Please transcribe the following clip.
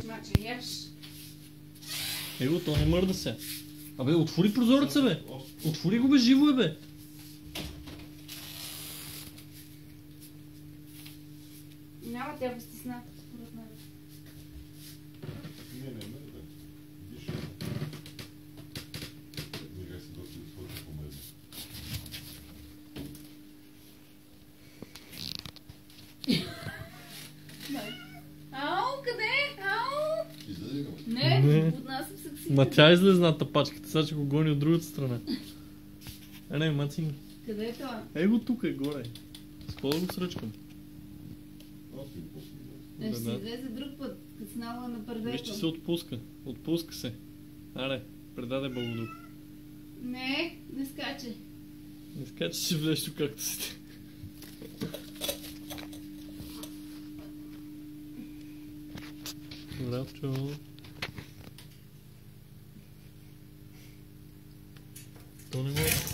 Значи яш. Его, то не мърда се. Абе, отвори прозореца, бе. Отвори го, бе, живо е, бе. Няма тя го стисна. Според мен. Не, бе. Виж. Сега си доста изходи по мен. Ау, къде? Ау! Излезе го. Не, отнасям се к си. Ма тя излезна тапачката, сега ще го гони от другата страна. Не, мацин. Къде е това? Его тук е, горе. С какво да го сръчкам? Аз си го после. Ще си Да. излезе друг път, като снала на Виж, първето. че се отпуска. Отпуска се. Аре, предаде Бълбудук. Не скаче. Не скача, че влезеш тук както сте. Здравчо. То не мога.